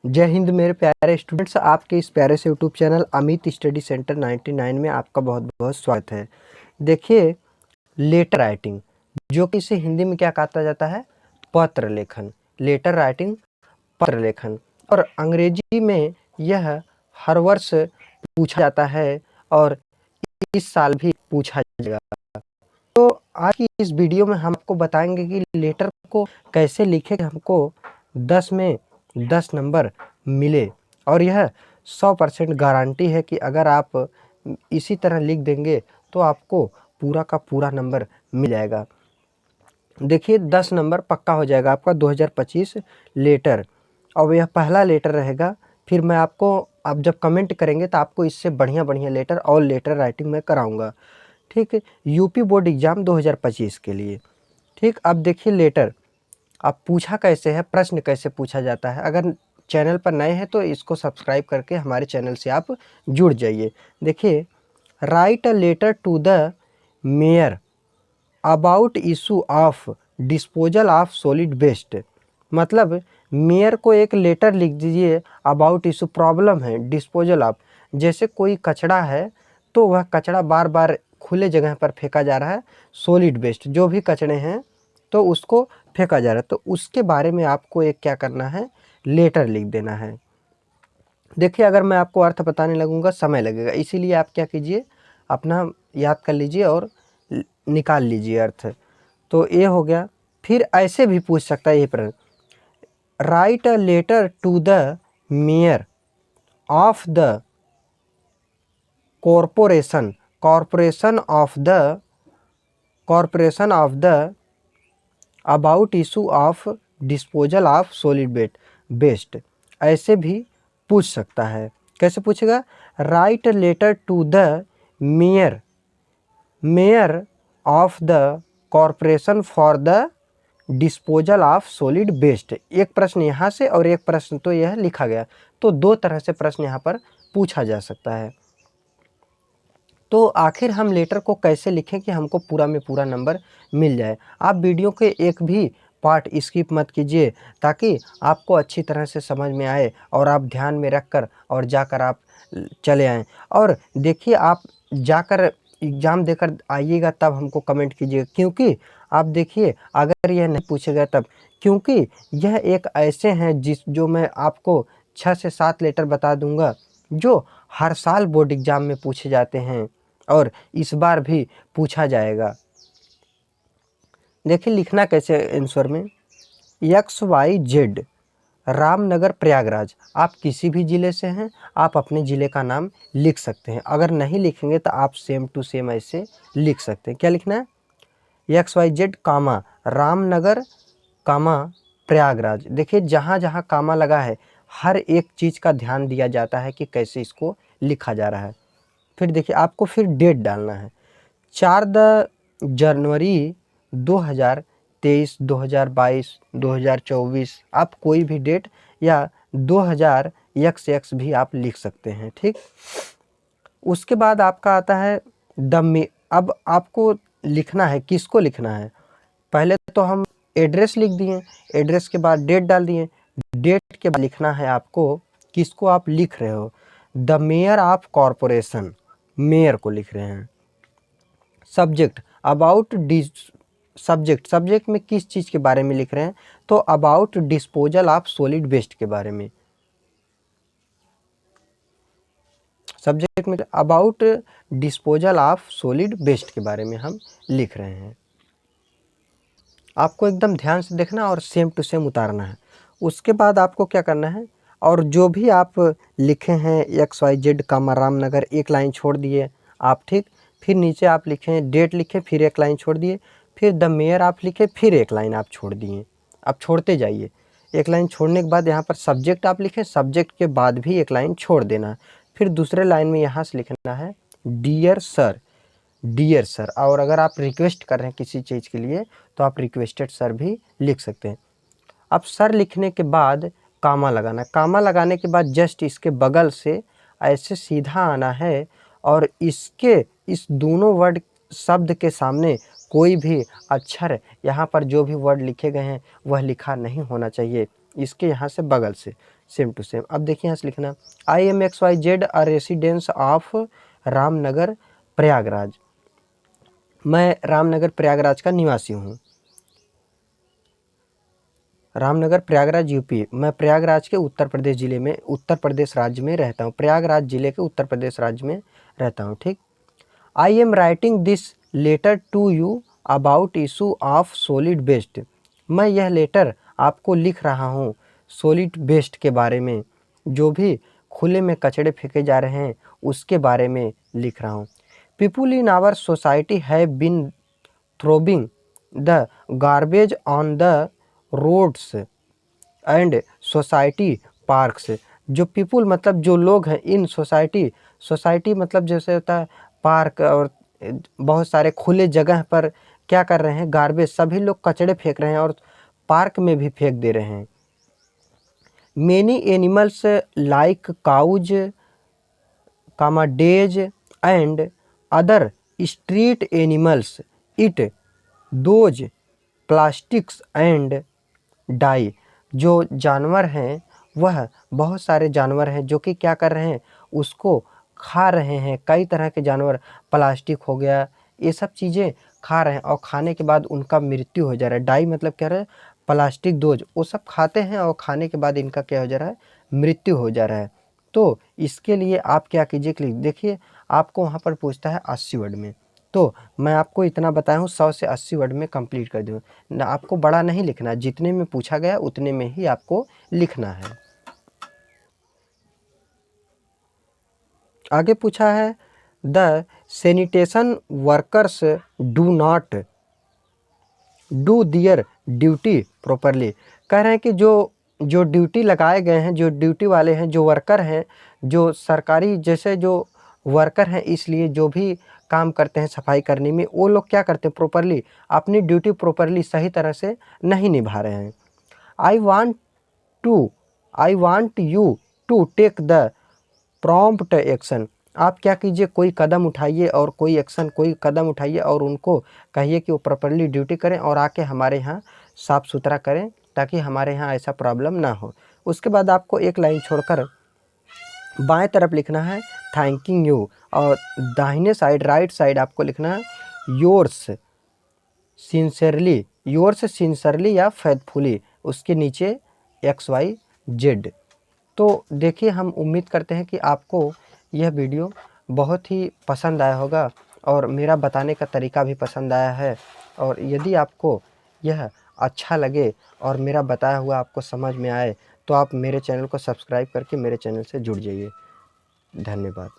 जय हिंद मेरे प्यारे स्टूडेंट्स, आपके इस प्यारे से YouTube channel Amit study centre 99 में आपका बहुत बहुत स्वागत है। देखिए, लेटर राइटिंग, जो कि इसे हिंदी में क्या कहा जाता है, पत्र लेखन। लेटर राइटिंग, पत्र लेखन, और अंग्रेजी में यह हर वर्ष पूछा जाता है और इस साल भी पूछा जाएगा। तो आज की इस वीडियो में हम आपको बताएंगे कि लेटर को कैसे लिखें, हमको 10 में 10 नंबर मिले। और यह 100% गारंटी है कि अगर आप इसी तरह लिख देंगे तो आपको पूरा का पूरा नंबर मिल जाएगा। देखिए, 10 नंबर पक्का हो जाएगा आपका 2025 लेटर, और यह पहला लेटर रहेगा। फिर मैं आपको, आप जब कमेंट करेंगे तो आपको इससे बढ़िया बढ़िया लेटर और लेटर राइटिंग में कराऊंगा। ठीक है, यूपी बोर्ड एग्ज़ाम 2025 के लिए। ठीक, अब देखिए लेटर अब पूछा कैसे है, प्रश्न कैसे पूछा जाता है। अगर चैनल पर नए हैं तो इसको सब्सक्राइब करके हमारे चैनल से आप जुड़ जाइए। देखिए, write a letter to the mayor about issue of disposal of solid waste. मतलब मेयर को एक लेटर लिख दीजिए, अबाउट इशू प्रॉब्लम है, डिस्पोजल ऑफ, जैसे कोई कचरा है तो वह कचरा बार बार खुले जगह पर फेंका जा रहा है, सॉलिड वेस्ट जो भी कचरे हैं तो उसको फेंका जा रहा है, तो उसके बारे में आपको एक क्या करना है, लेटर लिख देना है। देखिए, अगर मैं आपको अर्थ बताने लगूंगा समय लगेगा, इसीलिए आप क्या कीजिए, अपना याद कर लीजिए और निकाल लीजिए अर्थ। तो ये हो गया। फिर ऐसे भी पूछ सकता है ये प्रश्न, write a letter to the mayor of the corporation corporation of the about issue of disposal of solid waste. ऐसे भी पूछ सकता है। कैसे पूछेगा, write letter to the mayor of the corporation for the disposal of solid waste. एक प्रश्न यहाँ से और एक प्रश्न तो यह लिखा गया, तो दो तरह से प्रश्न यहाँ पर पूछा जा सकता है। तो आखिर हम लेटर को कैसे लिखें कि हमको पूरा में पूरा नंबर मिल जाए। आप वीडियो के एक भी पार्ट स्किप मत कीजिए, ताकि आपको अच्छी तरह से समझ में आए और आप ध्यान में रखकर और जाकर आप चले आएँ। और देखिए, आप जाकर एग्ज़ाम देकर आइएगा तब हमको कमेंट कीजिएगा, क्योंकि आप देखिए, अगर यह नहीं पूछेगा तब, क्योंकि यह एक ऐसे हैं जो मैं आपको 6 से 7 लेटर बता दूंगा जो हर साल बोर्ड एग्ज़ाम में पूछे जाते हैं और इस बार भी पूछा जाएगा। देखिए, लिखना कैसे आंसर में, XYZ रामनगर प्रयागराज। आप किसी भी ज़िले से हैं, आप अपने ज़िले का नाम लिख सकते हैं। अगर नहीं लिखेंगे तो आप सेम टू सेम ऐसे लिख सकते हैं। क्या लिखना है, XYZ कामा रामनगर कामा प्रयागराज। देखिए, जहाँ जहाँ कामा लगा है हर एक चीज़ का ध्यान दिया जाता है कि कैसे इसको लिखा जा रहा है। फिर देखिए, आपको फिर डेट डालना है, 4 जनवरी 2023, 2022, 2024, आप कोई भी डेट, या 2000 XX भी आप लिख सकते हैं। ठीक, उसके बाद आपका आता है अब आपको लिखना है, किसको लिखना है। पहले तो हम एड्रेस लिख दिए, एड्रेस के बाद डेट डाल दिए, डेट के बाद लिखना है आपको किसको आप लिख रहे हो, the mayor of corporation, mayor को लिख रहे हैं। सब्जेक्ट अबाउट सब्जेक्ट में किस चीज़ के बारे में लिख रहे हैं, तो about disposal of solid waste के बारे में। सब्जेक्ट में about disposal of solid waste के बारे में हम लिख रहे हैं। आपको एकदम ध्यान से देखना और सेम टू सेम उतारना है। उसके बाद आपको क्या करना है, और जो भी आप लिखे हैं XYZ कामा रामनगर, एक लाइन छोड़ दिए आप। ठीक, फिर नीचे आप लिखें, डेट लिखें, फिर एक लाइन छोड़ दिए, फिर द मेयर आप लिखे, फिर एक लाइन आप छोड़ दिए। आप छोड़ते जाइए, एक लाइन छोड़ने के बाद यहाँ पर सब्जेक्ट आप लिखें, सब्जेक्ट के बाद भी एक लाइन छोड़ देना। फिर दूसरे लाइन में यहाँ से लिखना है डियर सर, डियर सर। और अगर आप रिक्वेस्ट कर रहे हैं किसी चीज़ के लिए तो आप रिक्वेस्टेड सर भी लिख सकते हैं। अब सर लिखने के बाद कामा लगाना, कामा लगाने के बाद जस्ट इसके बगल से ऐसे सीधा आना है, और इस दोनों वर्ड शब्द के सामने कोई भी अक्षर, यहाँ पर जो भी वर्ड लिखे गए हैं वह लिखा नहीं होना चाहिए। इसके यहाँ से बगल से सेम टू सेम। अब देखिए यहाँ से लिखना IMXYZ a residence of Ramnagar Prayagraj. मैं रामनगर प्रयागराज का निवासी हूँ। रामनगर प्रयागराज यूपी। मैं प्रयागराज के उत्तर प्रदेश ज़िले में, उत्तर प्रदेश राज्य में रहता हूँ। प्रयागराज ज़िले के उत्तर प्रदेश राज्य में रहता हूँ। ठीक। I am writing this letter to you about issue of solid waste. मैं यह लेटर आपको लिख रहा हूँ सॉलिड वेस्ट के बारे में, जो भी खुले में कचड़े फेंके जा रहे हैं उसके बारे में लिख रहा हूँ। People in our society have been throwing the garbage on the roads and society parks। जो पीपुल मतलब जो लोग हैं, इन सोसाइटी, सोसाइटी मतलब जैसे होता है पार्क, और बहुत सारे खुले जगह पर क्या कर रहे हैं, गार्बेज, सभी लोग कचड़े फेंक रहे हैं और पार्क में भी फेंक दे रहे हैं। Many animals like cows comma days and other street animals eat those plastics and die. जो जानवर हैं, वह बहुत सारे जानवर हैं जो कि क्या कर रहे हैं, उसको खा रहे हैं। कई तरह के जानवर, प्लास्टिक हो गया, ये सब चीज़ें खा रहे हैं और खाने के बाद उनका मृत्यु हो जा रहा है। डाई मतलब क्या रहा है, प्लास्टिक दोज, वो सब खाते हैं और खाने के बाद इनका क्या हो जा रहा है, मृत्यु हो जा रहा है। तो इसके लिए आप क्या कीजिए, क्लिक देखिए, आपको वहाँ पर पूछता है 80 वर्ड में, तो मैं आपको इतना बताया हूँ 100 से 80 वर्ड में कंप्लीट कर दूँ ना। आपको बड़ा नहीं लिखना, जितने में पूछा गया उतने में ही आपको लिखना है। आगे पूछा है the sanitation workers do not do their duty properly. कह रहे हैं कि जो ड्यूटी लगाए गए हैं, जो ड्यूटी वाले हैं, जो वर्कर हैं, जो सरकारी जैसे जो वर्कर हैं, इसलिए जो भी काम करते हैं सफाई करने में, वो लोग क्या करते हैं, प्रॉपरली अपनी ड्यूटी प्रॉपरली सही तरह से नहीं निभा रहे हैं। I want you to take the prompt action. आप क्या कीजिए, कोई कदम उठाइए और कोई कदम उठाइए और उनको कहिए कि वो प्रॉपरली ड्यूटी करें और आके हमारे यहाँ साफ़ सुथरा करें, ताकि हमारे यहाँ ऐसा प्रॉब्लम ना हो। उसके बाद आपको एक लाइन छोड़कर बाएं तरफ लिखना है थैंकिंग यू, और दाहिने साइड, राइट साइड आपको लिखना है योर्स सिंसियरली या फेथफुली, उसके नीचे XYZ। तो देखिए, हम उम्मीद करते हैं कि आपको यह वीडियो बहुत ही पसंद आया होगा और मेरा बताने का तरीका भी पसंद आया है। और यदि आपको यह अच्छा लगे और मेरा बताया हुआ आपको समझ में आए, तो आप मेरे चैनल को सब्सक्राइब करके मेरे चैनल से जुड़ जाइए। धन्यवाद।